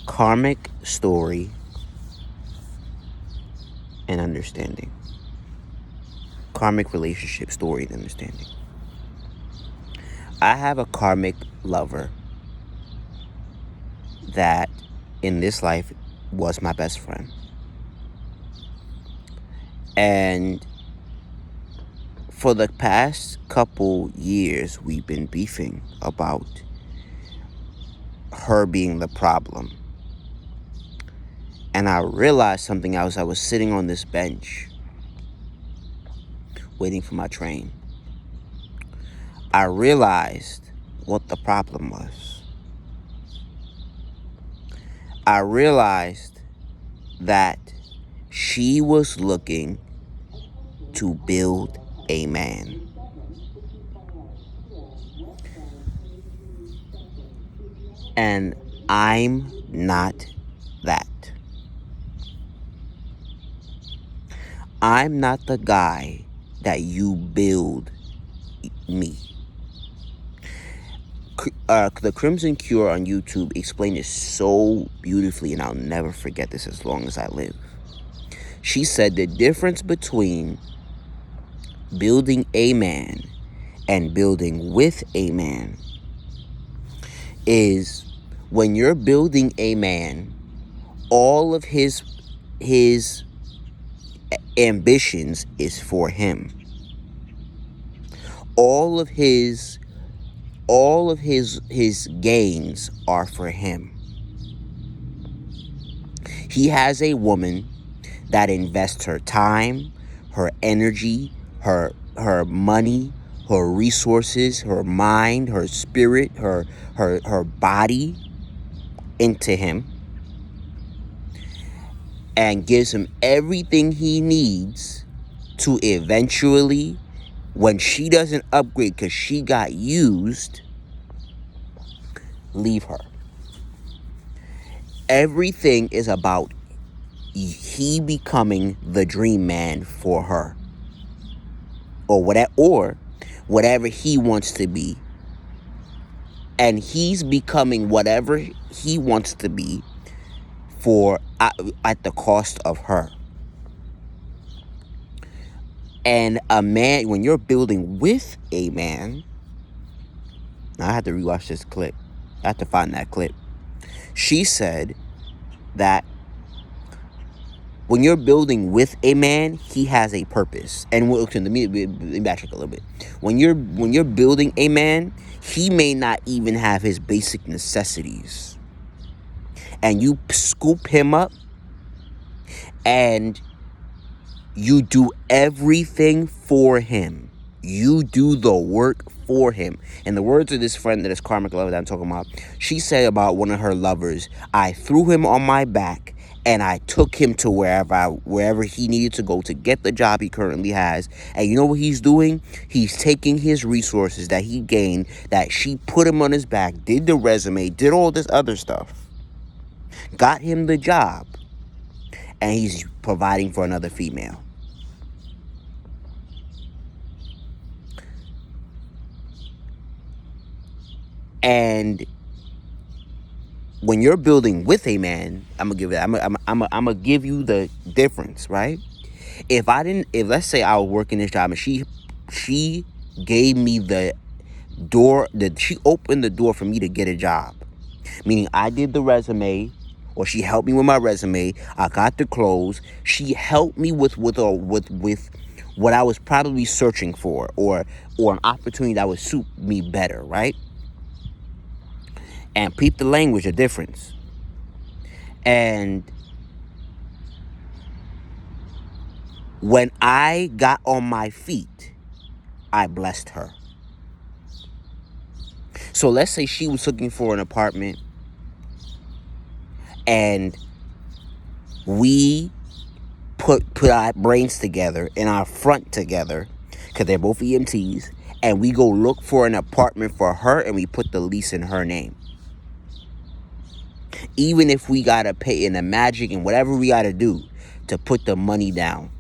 Karmic story and understanding. Karmic relationship story and understanding. I have a karmic lover that in this life was my best friend. And for the past couple years, we've been beefing about her being the problem. And I realized something else. I was sitting on this bench waiting for my train. I realized what the problem was. I realized that she was looking to build a man. And I'm not that. I'm not the guy that you build me. The Crimson Cure on YouTube explained it so beautifully, and I'll never forget this as long as I live. She said the difference between building a man and building with a man is when you're building a man, all of his ambitions is for him. All of his gains are for him. He has a woman that invests her time, her energy, her money, her resources, her mind, her spirit, her body into him, and gives him everything he needs to eventually, when she doesn't upgrade because she got used, leave her. Everything is about he becoming the dream man for her, or whatever he wants to be, and he's becoming whatever he wants to be for at the cost of her. And a man, when you're building with a man, now I had to rewatch this clip. I have to find that clip. She said that when you're building with a man, he has a purpose. And let me backtrack a little bit. When you're building a man, he may not even have his basic necessities. And you scoop him up and you do everything for him. You do the work for him. In the words of this friend, that is karmic lover that I'm talking about, she said about one of her lovers, I threw him on my back and I took him to wherever he needed to go to get the job he currently has. And you know what he's doing? He's taking his resources that he gained, that she put him on his back, did the resume, did all this other stuff, got him the job, and he's providing for another female. And when you're building with a man, I'm gonna give you the difference, right? If let's say I was working this job and she gave me the door, she opened the door for me to get a job, meaning I did the resume, or she helped me with my resume, I got the clothes, she helped me with what I was probably searching for, or an opportunity that would suit me better, right? And peep the language, the difference. And when I got on my feet, I blessed her. So let's say she was looking for an apartment and we put our brains together and our front together, because they're both EMTs, and we go look for an apartment for her and we put the lease in her name. Even if we gotta pay in the magic and whatever we gotta do to put the money down.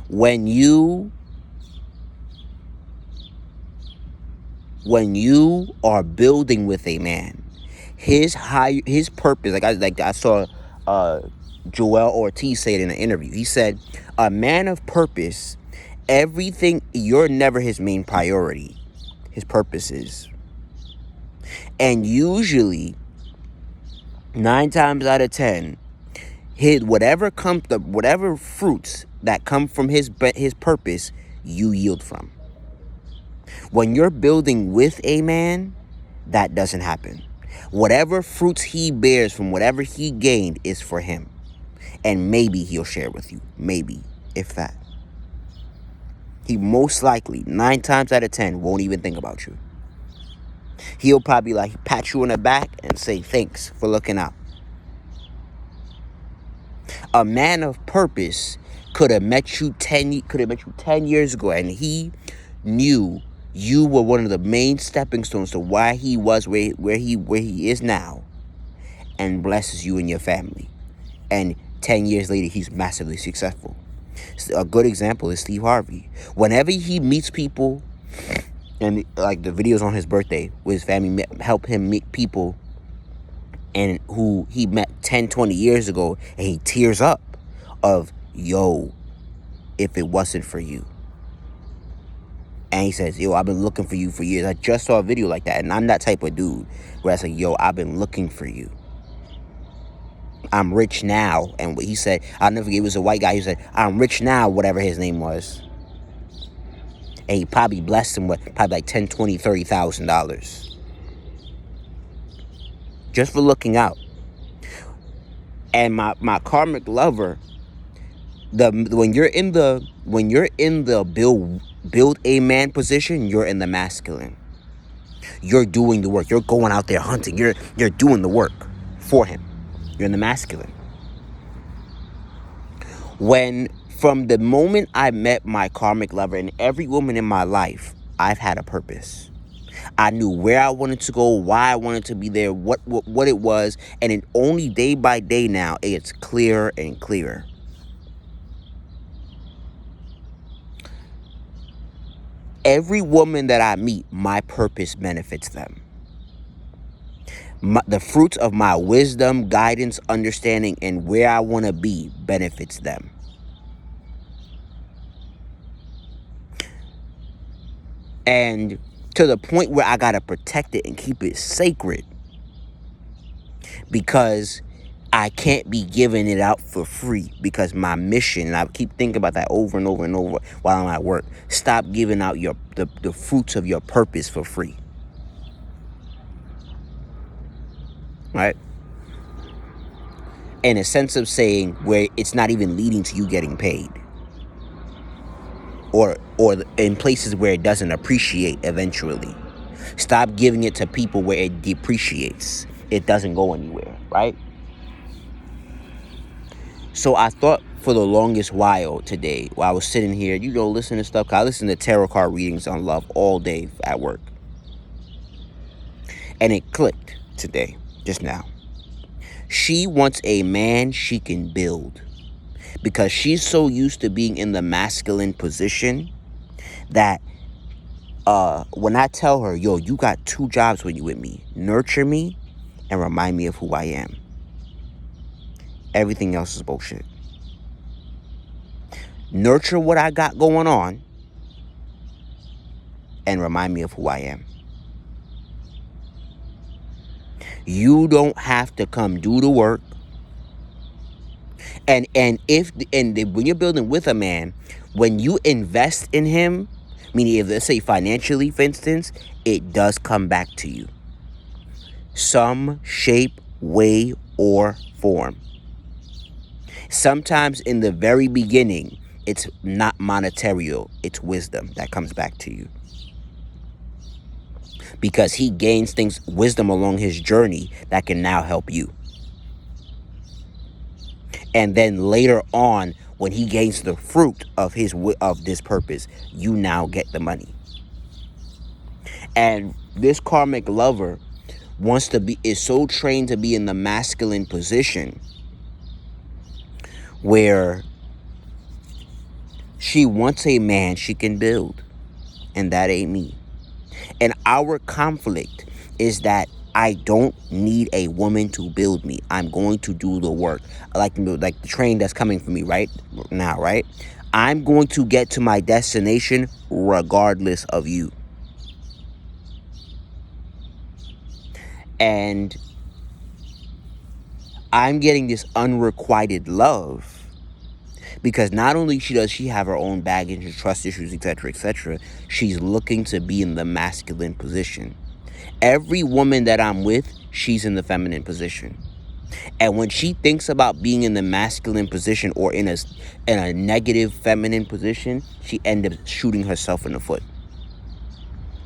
When you when you are building with a man, his purpose, I saw Joel Ortiz say it in an interview. He said, a man of purpose, everything, you're never his main priority. His purpose is. And usually, 9 times out of 10, whatever fruits that come from his purpose, you yield from. When you're building with a man, that doesn't happen. Whatever fruits he bears from whatever he gained is for him. And maybe he'll share with you. Maybe, if that. He most likely, 9 times out of 10, won't even think about you. He'll probably pat you on the back and say, thanks for looking out. A man of purpose could have met you 10 years ago, and he knew you were one of the main stepping stones to why he was where he is now, and blesses you and your family. And 10 years later, he's massively successful. A good example is Steve Harvey. Whenever he meets people, and like the videos on his birthday with his family, help him meet people and who he met 10, 20 years ago, and he tears up of, yo, if it wasn't for you. And he says, yo, I've been looking for you for years. I just saw a video like that. And I'm that type of dude where I say, yo, I've been looking for you. I'm rich now. And what he said, I'll never forget, it was a white guy who said, I'm rich now, whatever his name was. And he probably blessed him with probably like $10, $20, $30,000. Just for looking out. And my karmic lover, when you're in the build a man position, you're in the masculine. You're doing the work. You're going out there hunting. You're doing the work for him. You're in the masculine. From the moment I met my karmic lover, and every woman in my life, I've had a purpose. I knew where I wanted to go, why I wanted to be there, what it was, and it only day by day now, it gets clearer and clearer. Every woman that I meet, my purpose benefits them. The fruits of my wisdom, guidance, understanding, and where I want to be benefits them. And to the point where I got to protect it and keep it sacred, because I can't be giving it out for free, because my mission, and I keep thinking about that over and over and over while I'm at work, stop giving out the fruits of your purpose for free. Right? In a sense of saying where it's not even leading to you getting paid. Or in places where it doesn't appreciate eventually. Stop giving it to people where it depreciates. It doesn't go anywhere, right? So I thought for the longest while today, while I was sitting here, listening to stuff. 'Cause I listen to tarot card readings on love all day at work. And it clicked today, just now. She wants a man she can build. Because she's so used to being in the masculine position that when I tell her, yo, you got 2 jobs when you with me. Nurture me and remind me of who I am. Everything else is bullshit. Nurture what I got going on and remind me of who I am. You don't have to come do the work. And when you're building with a man, when you invest in him, meaning if, let's say financially, for instance, it does come back to you. Some shape, way, or form. Sometimes in the very beginning, it's not monetary, it's wisdom that comes back to you. Because he gains wisdom along his journey that can now help you. And then later on, when he gains the fruit of this purpose, you now get the money. And this karmic lover is so trained to be in the masculine position where she wants a man she can build. And that ain't me. And our conflict is that I don't need a woman to build me. I'm going to do the work. Like the train that's coming for me right now, right? I'm going to get to my destination regardless of you. And I'm getting this unrequited love because not only does she have her own baggage and trust issues, etc., she's looking to be in the masculine position. Every woman that I'm with, she's in the feminine position. And when she thinks about being in the masculine position or in a negative feminine position, she ends up shooting herself in the foot.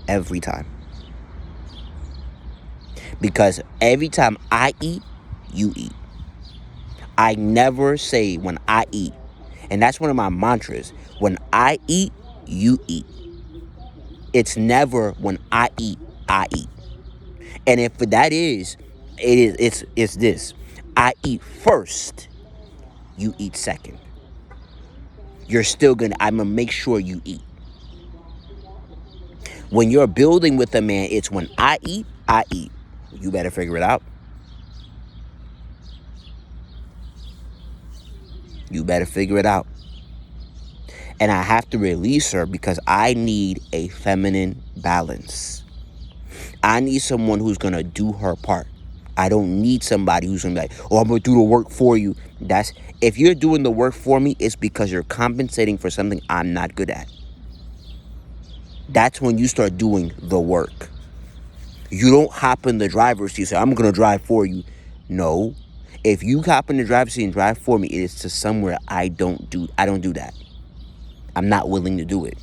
Every time. Because every time I eat, you eat. I never say when I eat. And that's one of my mantras. When I eat, you eat. It's never when I eat, I eat. And if that is, it's this. I eat first, you eat second. I'm gonna make sure you eat. When you're building with a man, it's when I eat, I eat. You better figure it out. You better figure it out. And I have to release her because I need a feminine balance. I need someone who's going to do her part. I don't need somebody who's going to be like, oh, I'm going to do the work for you. If you're doing the work for me, it's because you're compensating for something I'm not good at. That's when you start doing the work. You don't hop in the driver's seat and say, I'm going to drive for you. No. If you hop in the driver's seat and drive for me, it is to somewhere I don't do that. I'm not willing to do it.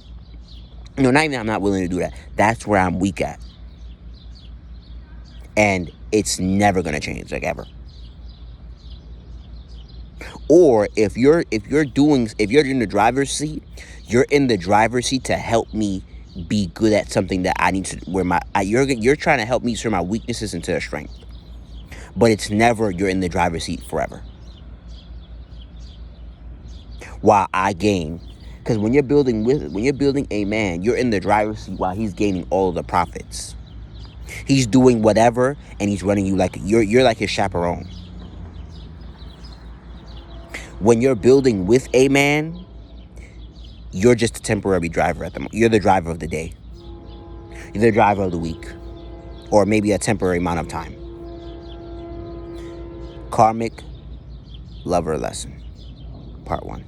No, not even I'm not willing to do that. That's where I'm weak at. And it's never going to change, like ever. Or if you're in the driver's seat, you're in the driver's seat to help me be good at something that I need to, you're trying to help me turn my weaknesses into a strength. But it's never you're in the driver's seat forever. While I gain. Because when you're building a man, you're in the driver's seat while he's gaining all of the profits. He's doing whatever, and he's running you like you're like his chaperone. When you're building with a man, you're just a temporary driver at the moment. You're the driver of the day. You're the driver of the week. Or maybe a temporary amount of time. Karmic Lover Lesson, Part 1.